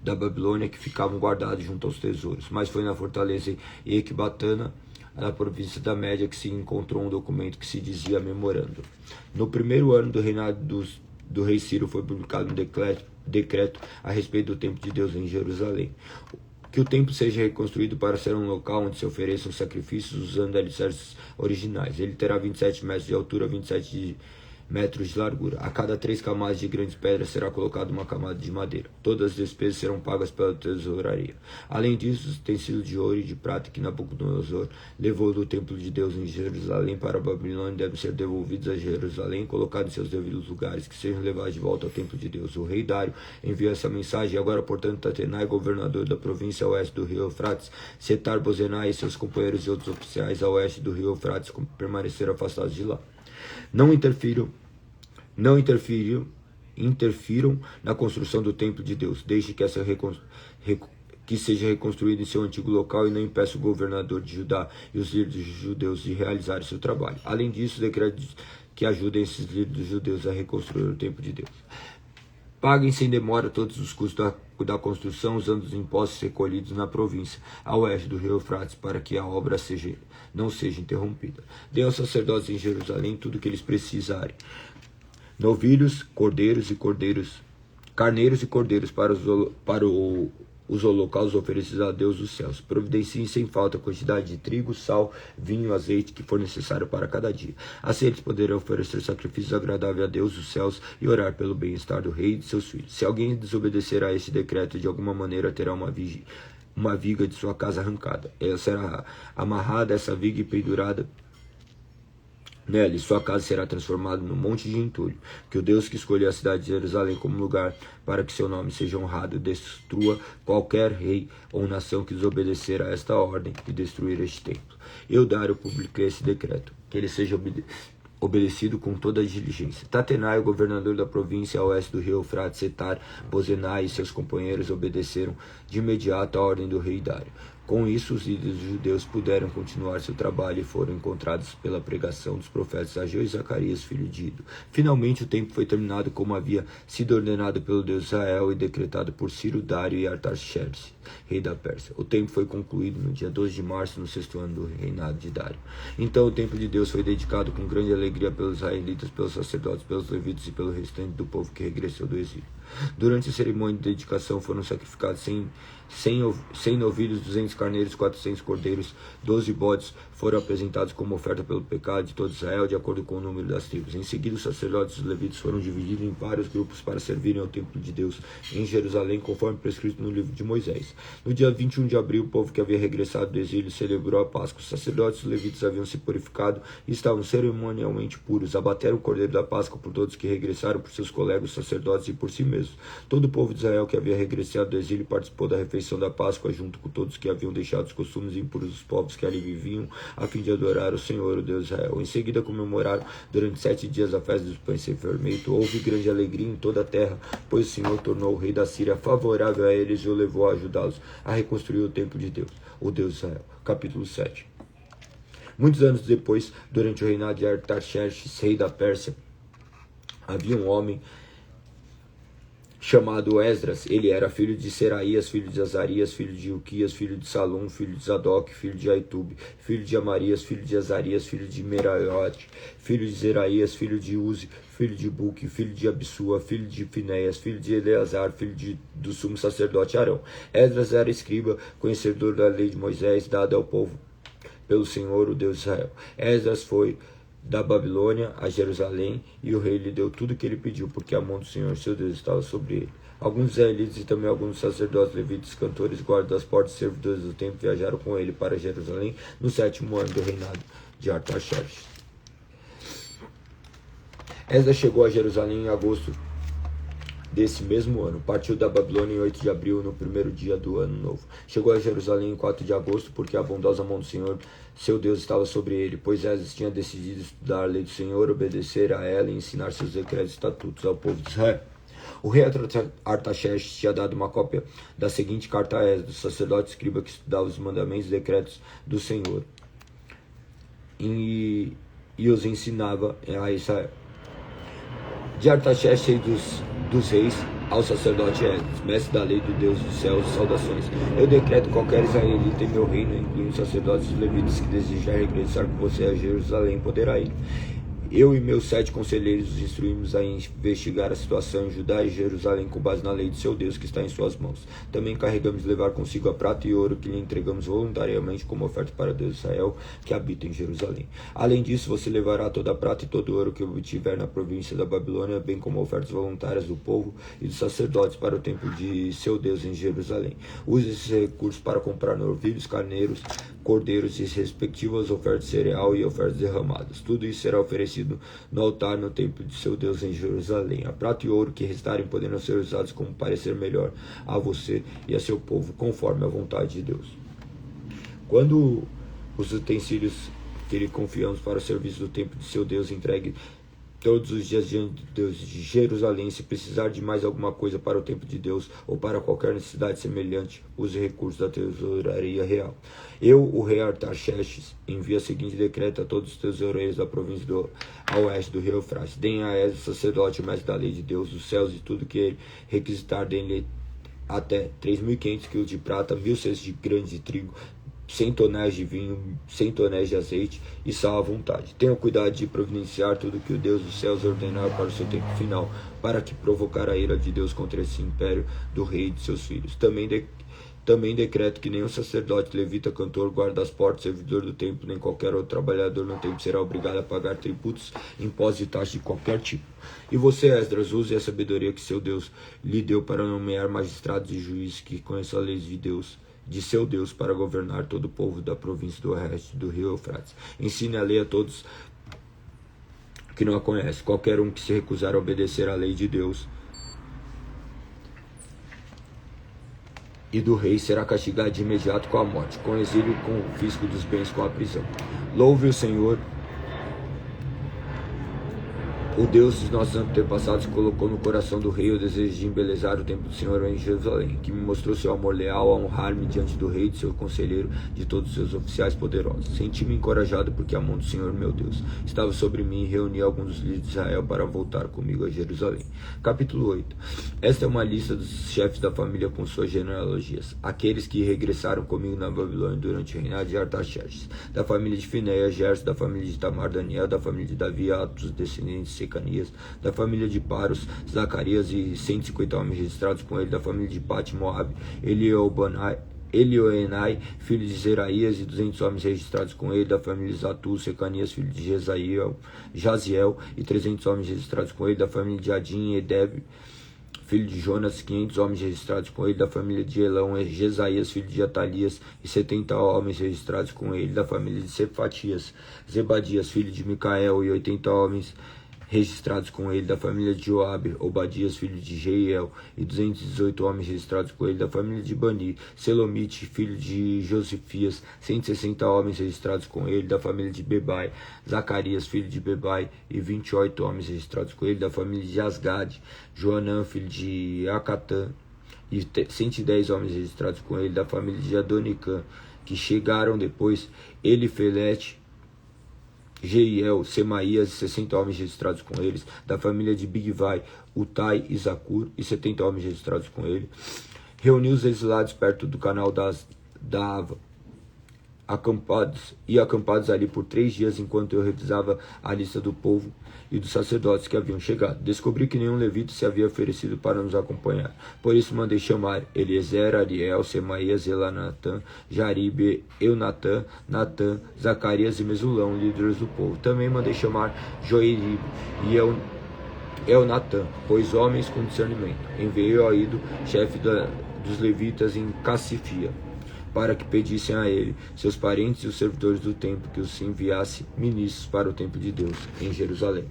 da Babilônia que ficavam guardados junto aos tesouros, mas foi na fortaleza Ecbatana, na província da Média, que se encontrou um documento que se dizia memorando. No primeiro ano do reinado do rei Ciro foi publicado um decreto a respeito do templo de Deus em Jerusalém. Que o templo seja reconstruído para ser um local onde se ofereçam sacrifícios usando alicerces originais. Ele terá 27 metros de altura, 27 metros de largura. A cada 3 camadas de grandes pedras será colocada uma camada de madeira. Todas as despesas serão pagas pela tesouraria. Além disso, os utensílios de ouro e de prata que Nabucodonosor levou do templo de Deus em Jerusalém para a Babilônia devem ser devolvidos a Jerusalém e colocados em seus devidos lugares, que sejam levados de volta ao templo de Deus. O rei Dário enviou essa mensagem, e agora, portanto, Tatenai, governador da província a oeste do rio Eufrates, Setar, Bozenai e seus companheiros e outros oficiais a oeste do rio Eufrates permaneceram afastados de lá. Não interfiram na construção do templo de Deus. Deixe que que seja reconstruído em seu antigo local, e não impeça o governador de Judá e os líderes judeus de realizarem seu trabalho. Além disso, decreto que ajudem esses líderes judeus a reconstruir o templo de Deus. Paguem sem demora todos os custos da construção, usando os impostos recolhidos na província a oeste do rio Eufrates, para que a obra não seja interrompida. Dê aos sacerdotes em Jerusalém tudo o que eles precisarem: novilhos, carneiros e cordeiros para os holocaustos oferecidos a Deus dos céus. Providenciem sem falta a quantidade de trigo, sal, vinho, azeite que for necessário para cada dia. Assim eles poderão oferecer sacrifícios agradáveis a Deus dos céus e orar pelo bem-estar do rei e de seus filhos. Se alguém desobedecer a este decreto, de alguma maneira terá uma viga de sua casa arrancada. Ela será amarrada a essa viga e pendurada nela, e sua casa será transformada num monte de entulho. Que o Deus que escolheu a cidade de Jerusalém como lugar para que seu nome seja honrado destrua qualquer rei ou nação que desobedecer a esta ordem e destruir este templo. Eu, Dário, publiquei esse decreto, que ele seja obedecido com toda a diligência. Tatenai, o governador da província a oeste do rio Eufrates, Setar, Bozenai e seus companheiros obedeceram de imediato à ordem do rei Dário. Com isso, os líderes judeus puderam continuar seu trabalho e foram encontrados pela pregação dos profetas Ageu e Zacarias, filho de Ido. Finalmente, o templo foi terminado como havia sido ordenado pelo Deus de Israel e decretado por Ciro, Dário e Artaxerxes. rei da Pérsia. O templo foi concluído no dia 12 de março, no 6º ano do reinado de Dário. Então o templo de Deus foi dedicado com grande alegria pelos israelitas, pelos sacerdotes, pelos levitas e pelo restante do povo que regressou do exílio. Durante a cerimônia de dedicação foram sacrificados 100 novilhos, 200 carneiros, 400 cordeiros, 12 bodes foram apresentados como oferta pelo pecado de todo Israel, de acordo com o número das tribos. Em seguida, os sacerdotes e os levitas foram divididos em vários grupos para servirem ao templo de Deus em Jerusalém, conforme prescrito no livro de Moisés. No dia 21 de abril, o povo que havia regressado do exílio celebrou a Páscoa. Os sacerdotes e os levitas haviam se purificado e estavam cerimonialmente puros. Abateram o cordeiro da Páscoa por todos que regressaram, por seus colegas sacerdotes e por si mesmos. Todo o povo de Israel que havia regressado do exílio participou da refeição da Páscoa, junto com todos que haviam deixado os costumes impuros dos povos que ali viviam, a fim de adorar o Senhor, o Deus de Israel. Em seguida comemoraram durante 7 dias a festa dos pães sem fermento. Houve grande alegria em toda a terra, pois o Senhor tornou o rei da Síria favorável a eles e o levou a ajudá-los a reconstruir o templo de Deus, o Deus de Israel. Capítulo 7. Muitos anos depois, durante o reinado de Artaxerxes, rei da Pérsia, havia um homem chamado Esdras. Ele era filho de Seraías, filho de Azarias, filho de Ilquias, filho de Salum, filho de Zadok, filho de Aitube, filho de Amarias, filho de Azarias, filho de Meraiote, filho de Zeraías, filho de Uzi, filho de Buque, filho de Abissua, filho de Finéias, filho de Eleazar, filho do sumo sacerdote Arão. Esdras era escriba, conhecedor da lei de Moisés, dada ao povo pelo Senhor, o Deus de Israel. Esdras foi da Babilônia a Jerusalém, e o rei lhe deu tudo o que ele pediu, porque a mão do Senhor, seu Deus, estava sobre ele. Alguns israelitas e também alguns sacerdotes, levitas, cantores, guardas das portas e servidores do templo viajaram com ele para Jerusalém no 7º ano do reinado de Artaxerxes. Esdras chegou a Jerusalém em agosto desse mesmo ano. Partiu da Babilônia em 8 de abril, no primeiro dia do ano novo. Chegou a Jerusalém em 4 de agosto, porque a bondosa mão do Senhor, seu Deus, estava sobre ele, pois Esdras tinha decidido estudar a lei do Senhor, obedecer a ela e ensinar seus decretos e estatutos ao povo de Israel. O rei Artaxerxes tinha dado uma cópia da seguinte carta a Esdras, sacerdote e escriba que estudava os mandamentos e decretos do Senhor, e os ensinava a Israel. De Artaxerxes, rei dos reis, ao sacerdote Esdras, mestre da lei do Deus dos céus, saudações. Eu decreto qualquer israelita em meu reino, incluindo sacerdotes e levitas, que desejar regressar com você a Jerusalém, poderá ir. Eu e meus 7 conselheiros os instruímos a investigar a situação em Judá e Jerusalém com base na lei de seu Deus que está em suas mãos. Também carregamos de levar consigo a prata e ouro que lhe entregamos voluntariamente como oferta para Deus de Israel que habita em Jerusalém. Além disso, você levará toda a prata e todo o ouro que obtiver na província da Babilônia, bem como ofertas voluntárias do povo e dos sacerdotes para o templo de seu Deus em Jerusalém. Use esses recursos para comprar novilhos, carneiros, cordeiros e respectivas ofertas de cereal e ofertas derramadas. Tudo isso será oferecido no altar no templo de seu Deus em Jerusalém. A prata e o ouro que restarem poderão ser usados como parecer melhor a você e a seu povo, conforme a vontade de Deus. Quando os utensílios que lhe confiamos para o serviço do templo de seu Deus entregue todos os dias diante de Deus de Jerusalém, se precisar de mais alguma coisa para o templo de Deus ou para qualquer necessidade semelhante, use recursos da tesouraria real. Eu, o rei Artaxerxes, envio o seguinte decreto a todos os tesoureiros da província a oeste do rio Eufrates. Deem a Esdras, sacerdote, mestre da lei de Deus dos céus, e tudo que ele requisitar, deem-lhe até 3.500 quilos de prata, 1.000 cestos de grãos de trigo, 100 tonéis de vinho, 100 tonéis de azeite e sal à vontade. Tenham cuidado de providenciar tudo que o Deus dos céus ordenar para o seu tempo final, para que provocar a ira de Deus contra esse império do rei e de seus filhos. Também decreto que nenhum sacerdote, levita, cantor, guarda das portas, servidor do templo, nem qualquer outro trabalhador no templo será obrigado a pagar tributos, impostos e taxas de qualquer tipo. E você, Esdras, use a sabedoria que seu Deus lhe deu para nomear magistrados e juízes que conheçam as leis de seu Deus, para governar todo o povo da província do oeste do rio Eufrates. Ensine a lei a todos que não a conhecem. Qualquer um que se recusar a obedecer à lei de Deus e do rei será castigado de imediato com a morte, com o exílio, com o fisco dos bens, com a prisão. Louve o Senhor O Deus dos nossos antepassados colocou no coração do rei o desejo de embelezar o templo do Senhor em Jerusalém, que me mostrou seu amor leal a honrar-me diante do rei, de seu conselheiro, de todos os seus oficiais poderosos. Senti-me encorajado porque a mão do Senhor, meu Deus, estava sobre mim e reuni alguns dos líderes de Israel para voltar comigo a Jerusalém. Capítulo 8. Esta é uma lista dos chefes da família com suas genealogias, aqueles que regressaram comigo na Babilônia durante o reinado de Artaxerxes, da família de Finéias, Gerson, da família de Tamar, Daniel, da família de Davi, Atos, descendentes de Secanias, da família de Paros, Zacarias e 150 homens registrados com ele, da família de Pati, Moabe, Elioenai, filho de Zeraías, e 200 homens registrados com ele, da família de Zatu, Secanias, filho de Jaziel, e 300 homens registrados com ele, da família de Adim e Edeb, filho de Jonas, 500 homens registrados com ele, da família de Elão, Jesaías, filho de Atalias, e 70 homens registrados com ele, da família de Cefatias, Zebadias, filho de Micael, e 80 homens registrados com ele, da família de Joabe, Obadias, filho de Jeiel, e 218 homens registrados com ele, da família de Bani, Selomite, filho de Josifias, 160 homens registrados com ele, da família de Bebai, Zacarias, filho de Bebai, e 28 homens registrados com ele, da família de Asgade, Joanã, filho de Acatã, e 110 homens registrados com ele, da família de Adonicã, que chegaram depois, Elifelete, Jeiel, Semaías e 60 homens registrados com eles, da família de Bigvai, Utai e Zacur, e 70 homens registrados com ele. Reuniu os exilados perto do canal da Ava, acampados ali por 3 dias, enquanto eu revisava a lista do povo e dos sacerdotes que haviam chegado. Descobri que nenhum levita se havia oferecido para nos acompanhar. Por isso mandei chamar Eliezer, Ariel, Semaías, Elanatã, Jaribe, Eunatã, Natã, Zacarias e Mesulão, líderes do povo. Também mandei chamar Joeribe e Eunatã, pois homens com discernimento. Enviei ao Ido, chefe dos levitas em Cassifia, para que pedissem a ele, seus parentes e os servidores do templo, que os enviasse ministros para o templo de Deus, em Jerusalém.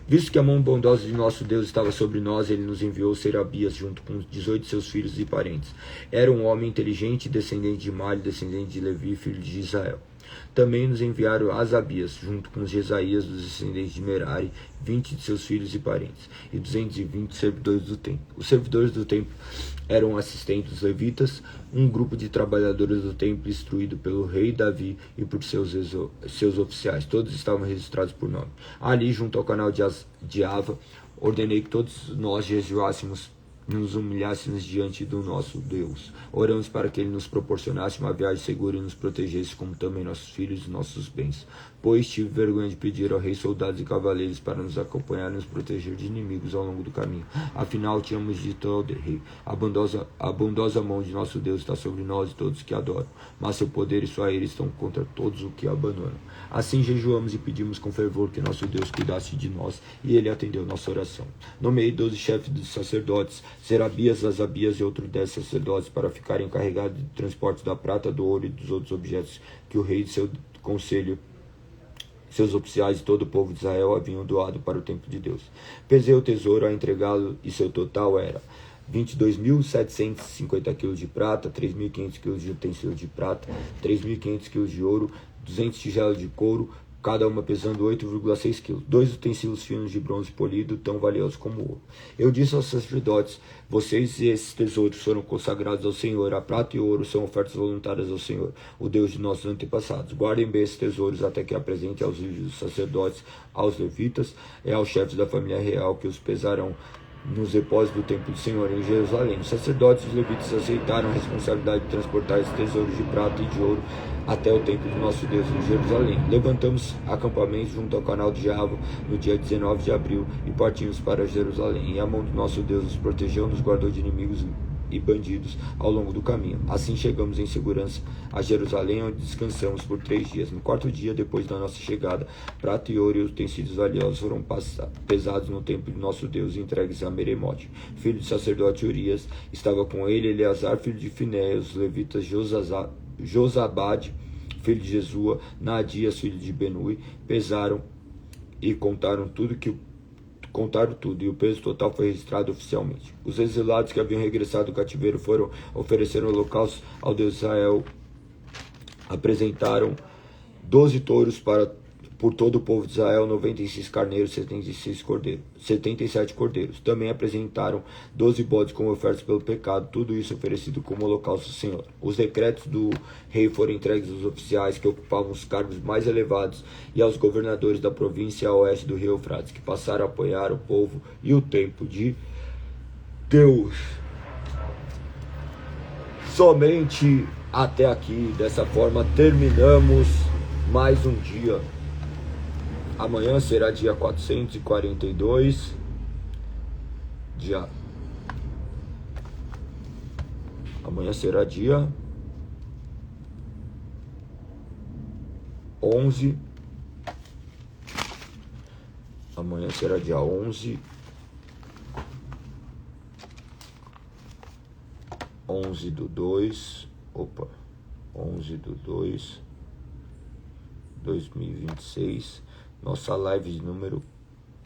Visto que a mão bondosa de nosso Deus estava sobre nós, ele nos enviou Serabias, junto com 18 de seus filhos e parentes. Era um homem inteligente, descendente de Mali, descendente de Levi, filho de Israel. Também nos enviaram Asabias, junto com Jesaías, dos descendentes de Merari, 20 de seus filhos e parentes, e 220 servidores do templo. Os servidores do templo eram assistentes dos levitas, um grupo de trabalhadores do templo instruído pelo rei Davi e por seus oficiais. Todos estavam registrados por nome. Ali, junto ao canal de Ava, ordenei que todos nós jejuássemos, nos humilhássemos diante do nosso Deus. Oramos para que ele nos proporcionasse uma viagem segura e nos protegesse, como também nossos filhos e nossos bens. Pois tive vergonha de pedir ao rei soldados e cavaleiros para nos acompanhar e nos proteger de inimigos ao longo do caminho. Afinal, tínhamos dito ao rei: a bondosa mão de nosso Deus está sobre nós e todos que adoram, mas seu poder e sua ira estão contra todos os que abandonam. Assim jejuamos e pedimos com fervor que nosso Deus cuidasse de nós, e ele atendeu nossa oração. Nomeei 12 chefes dos sacerdotes, Serabias, Asabias e outros 10 sacerdotes, para ficarem encarregados de transporte da prata, do ouro e dos outros objetos que o rei e seu conselho, seus oficiais e todo o povo de Israel haviam doado para o templo de Deus. Pesei o tesouro a entregá-lo, e seu total era 22.750 kg de prata, 3.500 kg de utensílios de prata, 3.500 kg de ouro, 200 tigelas de couro, cada uma pesando 8,6 kg, 2 utensílios finos de bronze polido, tão valiosos como ouro. Eu disse aos sacerdotes: vocês e esses tesouros foram consagrados ao Senhor. A prata e o ouro são ofertas voluntárias ao Senhor, o Deus de nossos antepassados. Guardem bem esses tesouros até que apresente aos sacerdotes, aos levitas e aos chefes da família real, que os pesarão nos depósitos do templo do Senhor em Jerusalém. Os sacerdotes e os levitas aceitaram a responsabilidade de transportar esses tesouros de prata e de ouro até o templo do nosso Deus em Jerusalém. Levantamos acampamentos junto ao canal de Ava no dia 19 de abril e partimos para Jerusalém. E a mão do nosso Deus nos protegeu, nos guardou de inimigos e bandidos ao longo do caminho. Assim chegamos em segurança a Jerusalém, onde descansamos por 3 dias. No 4º dia, depois da nossa chegada, prata e ouro e utensílios valiosos foram pesados no templo de nosso Deus e entregues a Meremote, filho do sacerdote Urias. Estava com ele Eleazar, filho de Finéias, os levitas Josabade, filho de Jesua, Naadias, filho de Benui. Pesaram e contaram tudo, e o peso total foi registrado oficialmente. Os exilados que haviam regressado do cativeiro foram oferecer holocaustos ao Deus de Israel. Apresentaram 12 touros por todo o povo de Israel 96 carneiros, 77 cordeiros. Também apresentaram 12 bodes como ofertas pelo pecado, tudo isso oferecido como holocausto ao Senhor. Os decretos do rei foram entregues aos oficiais que ocupavam os cargos mais elevados e aos governadores da província a oeste do rio Eufrates, que passaram a apoiar o povo e o templo de Deus. Somente até aqui. Dessa forma terminamos mais um dia. Amanhã será dia 442. Amanhã será dia 11. Amanhã será dia 11. 11/2. 11/2/2026. Nossa live de número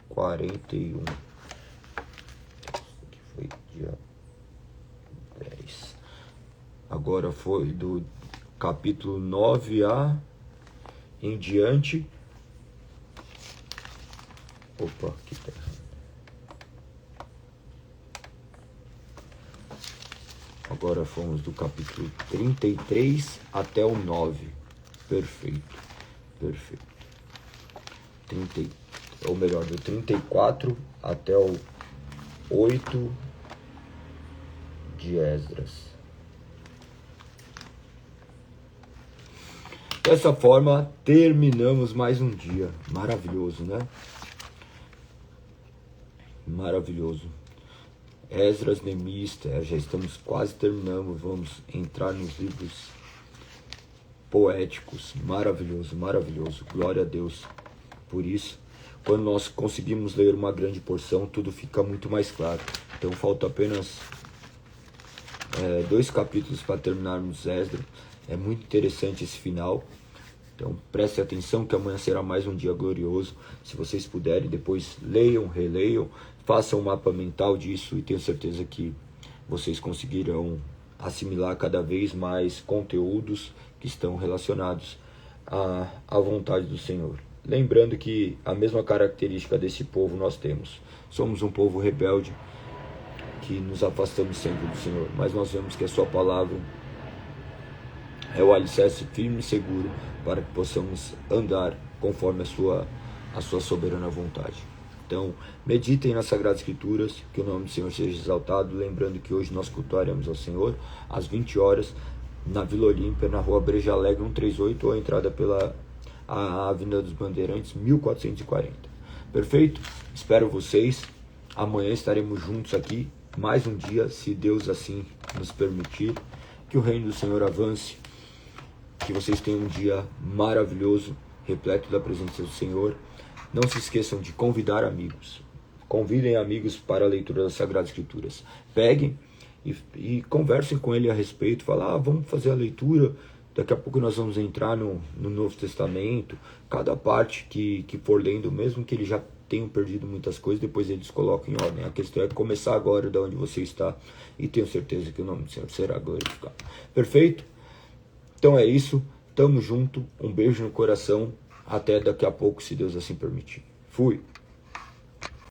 41. Que foi dia 10. Agora foi do capítulo 9 em diante. Aqui tá errado. Agora fomos do capítulo 33 até o 9. Perfeito. Ou melhor, do 34 até o 8 de Esdras. Dessa forma, terminamos mais um dia. Maravilhoso, né? Maravilhoso. Esdras, Neemias, já estamos quase terminando. Vamos entrar nos livros poéticos. Maravilhoso, maravilhoso. Glória a Deus por isso. Quando nós conseguimos ler uma grande porção, tudo fica muito mais claro. Então falta apenas 2 capítulos para terminarmos Esdras. É muito interessante esse final. Então preste atenção que amanhã será mais um dia glorioso. Se vocês puderem, depois leiam, releiam, façam um mapa mental disso e tenho certeza que vocês conseguirão assimilar cada vez mais conteúdos que estão relacionados à vontade do Senhor. Lembrando que a mesma característica desse povo nós temos. Somos um povo rebelde, que nos afastamos sempre do Senhor, mas nós vemos que a sua palavra é o alicerce firme e seguro para que possamos andar conforme a sua soberana vontade. Então, meditem nas Sagradas Escrituras, que o nome do Senhor seja exaltado. Lembrando que hoje nós cultuaremos ao Senhor às 20 horas na Vila Olímpia, na rua Breja Alegre 138, ou a entrada pela Avenida dos Bandeirantes 1440. Perfeito? Espero vocês. Amanhã estaremos juntos aqui, mais um dia, se Deus assim nos permitir. Que o reino do Senhor avance. Que vocês tenham um dia maravilhoso, repleto da presença do Senhor. Não se esqueçam de convidar amigos. Convidem amigos para a leitura das Sagradas Escrituras. Peguem e conversem com ele a respeito. Falem, vamos fazer a leitura. Daqui a pouco nós vamos entrar no Novo Testamento. Cada parte que for lendo, mesmo que eles já tenham perdido muitas coisas, depois eles colocam em ordem. A questão é começar agora de onde você está. E tenho certeza que o nome do Senhor será glorificado. Perfeito? Então é isso. Tamo junto. Um beijo no coração. Até daqui a pouco, se Deus assim permitir. Fui.